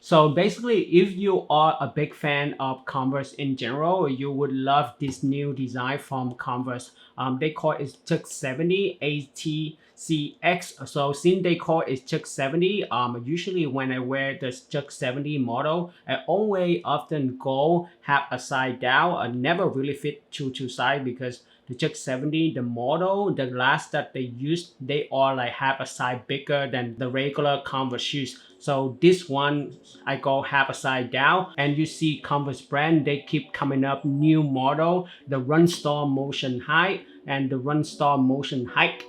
So basically, if you are a big fan of Converse in general, you would love this new design from Converse. They call it Chuck 70 ATCX. So since they call it Chuck 70, usually when I wear the Chuck 70 model, I always often go have a side down. I never really fit two side because the Chuck 70, the model, the glass that they use, they all like have a size bigger than the regular Converse shoes. So this one, I go half a size down, and you see Converse brand, they keep coming up new model, the Run Star Motion High and the Run Star Motion Hike.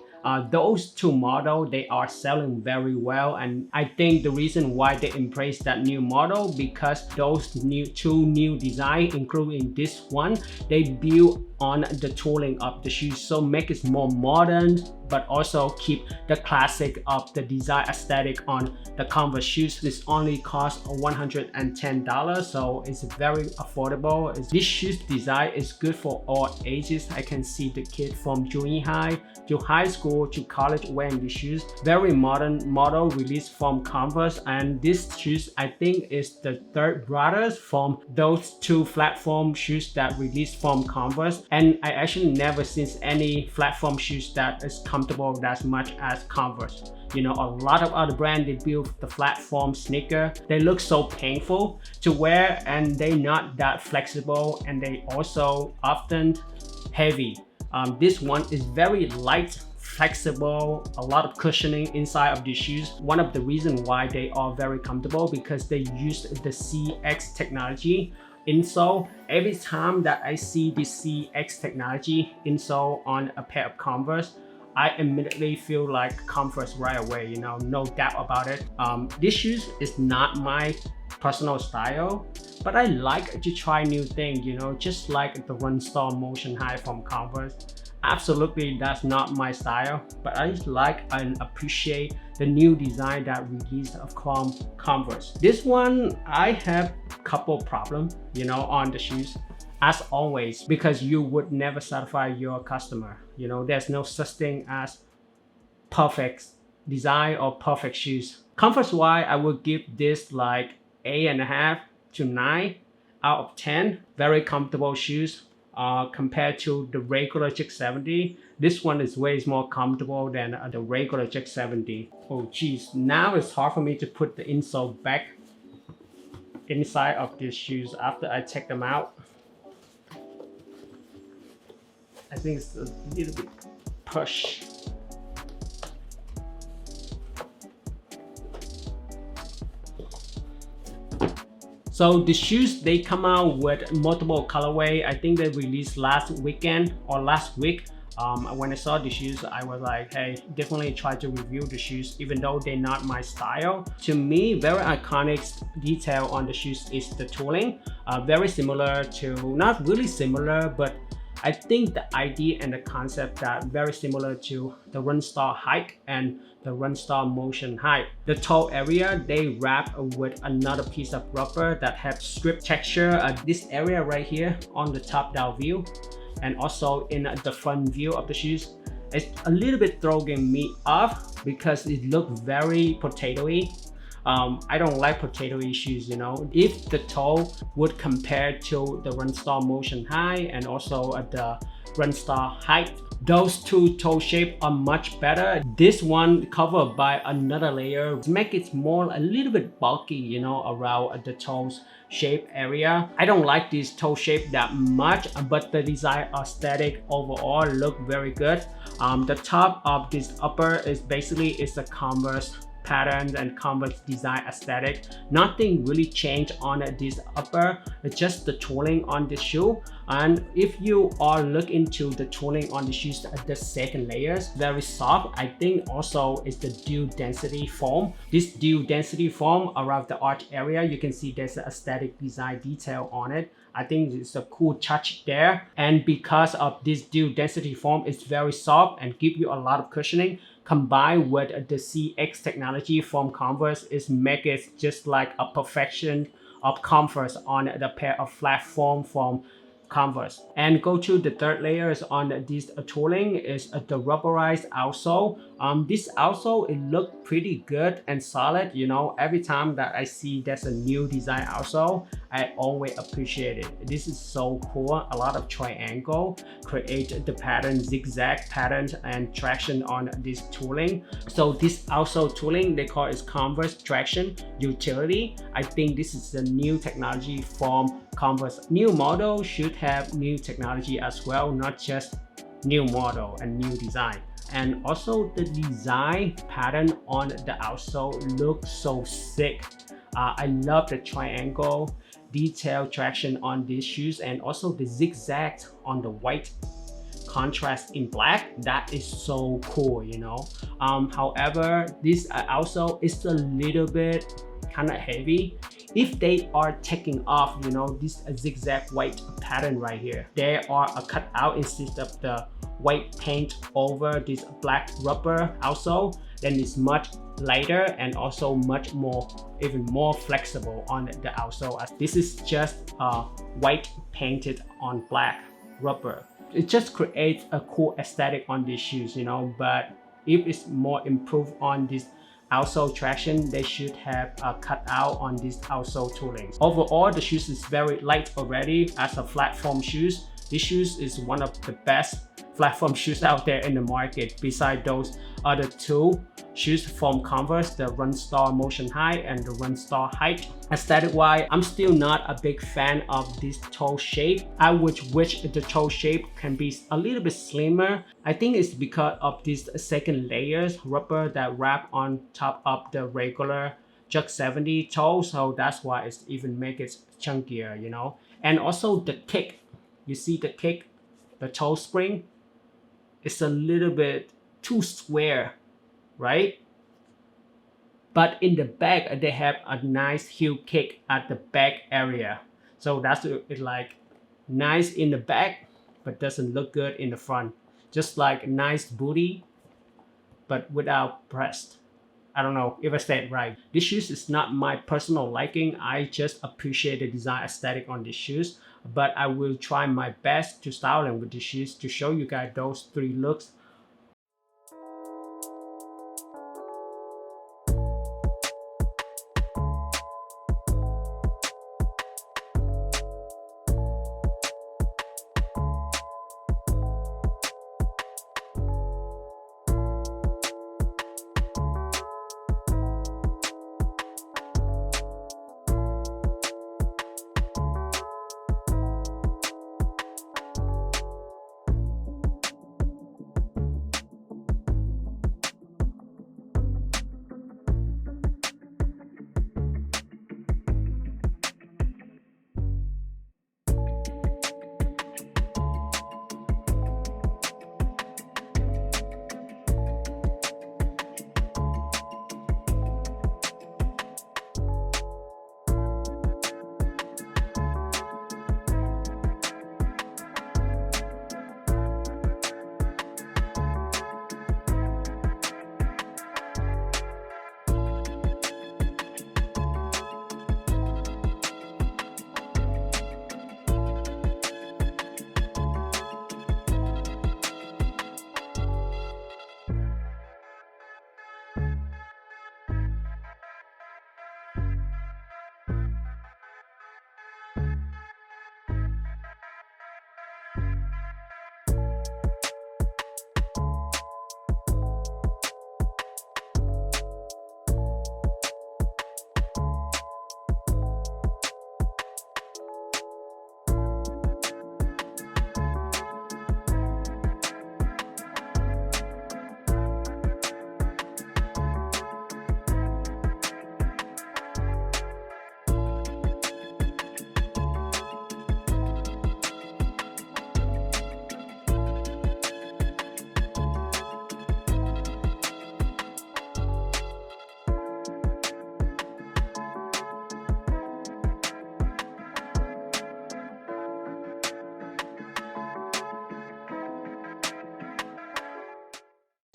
Those two models, they are selling very well, and I think the reason why they embrace that new model because those two new designs, including this one, they build on the tooling of the shoes, so make it more modern but also keep the classic of the design aesthetic on the Converse shoes. This only costs $110, so it's very affordable. This shoes design is good for all ages. I can see the kid from junior high to high school to college wearing these shoes. Very modern model released from Converse, and this shoes I think is the third brothers from those two platform shoes that released from Converse. And I actually never seen any platform shoes that is comfortable as much as Converse. You know, a lot of other brands, they build the platform sneaker. They look so painful to wear, and they're not that flexible, and they also often heavy. This one is very light, flexible, a lot of cushioning inside of these shoes. One of the reasons why they are very comfortable because they use the CX technology insole. Every time that I see the CX technology insole on a pair of Converse, I immediately feel like Converse right away, you know, no doubt about it. This shoes is not my personal style, but I like to try new things, you know, just like the Run Star Motion High from Converse. Absolutely, that's not my style, but I just like and appreciate the new design that released from Converse. This one, I have a couple problems, you know, on the shoes. As always, because you would never satisfy your customer. You know, there's no such thing as perfect design or perfect shoes. Comfort wise, I would give this like 8.5 to 9 out of 10. Very comfortable shoes. Compared to the regular Chuck 70, this one is way more comfortable than the regular Chuck 70. Oh geez, now it's hard for me to put the insole back inside of these shoes after I take them out. I think it's a little bit push. So the shoes, they come out with multiple colorway. I think they released last weekend or last week. When I saw the shoes, I was like, hey, definitely try to review the shoes, even though they're not my style. To me, very iconic detail on the shoes is the tooling. Very similar to, not really similar, but I think the idea and the concept that very similar to the Run Star Hike and the Run Star Motion Hike. The toe area, they wrap with another piece of rubber that have strip texture. This area right here on the top down view, and also in the front view of the shoes, it's a little bit throwing me off because it looks very potato-y. I don't like potato-y shoes, you know. If the toe would compare to the Run Star Motion High and also the Run Star Hike, those two toe shapes are much better. This one covered by another layer make it more a little bit bulky, you know, around the toes shape area. I don't like this toe shape that much, but the design aesthetic overall look very good. The top of this upper is basically a Converse patterns and Converse design aesthetic. Nothing really changed on this upper, it's just the tooling on the shoe. And if you are look into the tooling on the shoes, the second layers very soft. I think also is the dew density foam. This dew density foam around the arch area, you can see there's an aesthetic design detail on it. I think it's a cool touch there, and because of this dew density foam, it's very soft and give you a lot of cushioning. Combined with the CX technology from Converse, is make it just like a perfection of comfort on the pair of platform from Converse. And go to the third layer is on this tooling is the rubberized outsole. This outsole, it looked pretty good and solid. You know, every time that I see there's a new design outsole, I always appreciate it. This is so cool. A lot of triangle create the pattern, zigzag patterns and traction on this tooling. So this outsole tooling, they call it Converse traction utility. I think this is the new technology from Converse. New model should have new technology as well, not just new model and new design. And also the design pattern on the outsole looks so sick. I love the triangle detail traction on these shoes, and also the zigzags on the white contrast in black. That is so cool, you know. However, this outsole is a little bit kind of heavy. If they are taking off, you know, this zigzag white pattern right here, they are cut out instead of the white paint over this black rubber outsole, then it's much lighter and also much more, even more flexible on the outsole. This is just white painted on black rubber. It just creates a cool aesthetic on these shoes, you know. But if it's more improved on this outsole traction, they should have cut out on this outsole tooling. Overall, the shoes is very light already. As a flat foam shoes, this shoes is one of the best flat foam shoes out there in the market, beside those other two shoes from Converse, the Run Star Motion High and the Run Star Height. Aesthetic wise, I'm still not a big fan of this toe shape. I would wish the toe shape can be a little bit slimmer. I think it's because of these second layers rubber that wrap on top of the regular Chuck 70 toe, so that's why it's even make it chunkier, you know. And also the kick, you see the kick, the toe spring, it's a little bit too square, right? But in the back, they have a nice heel kick at the back area. So that's it, like nice in the back, but doesn't look good in the front. Just like nice booty, but without breast. I don't know if I said it right. This shoes is not my personal liking. I just appreciate the design aesthetic on these shoes. But I will try my best to style them with the shoes to show you guys those three looks.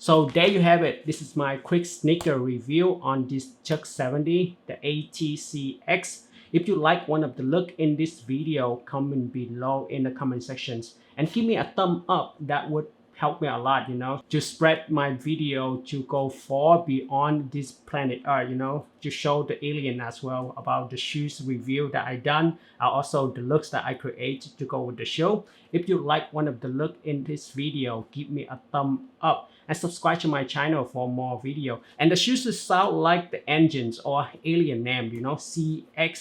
So there you have it. This is my quick sneaker review on this Chuck 70, the ATCX. If you like one of the look in this video, comment below in the comment sections and give me a thumb up. That would help me a lot, to spread my video to go far beyond this planet Earth, to show the alien as well about the shoes review that I done, and also the looks that I create to go with the show. If you like one of the look in this video, give me a thumb up and subscribe to my channel for more video. And the shoes sound like the engines or alien name, CXTATCX.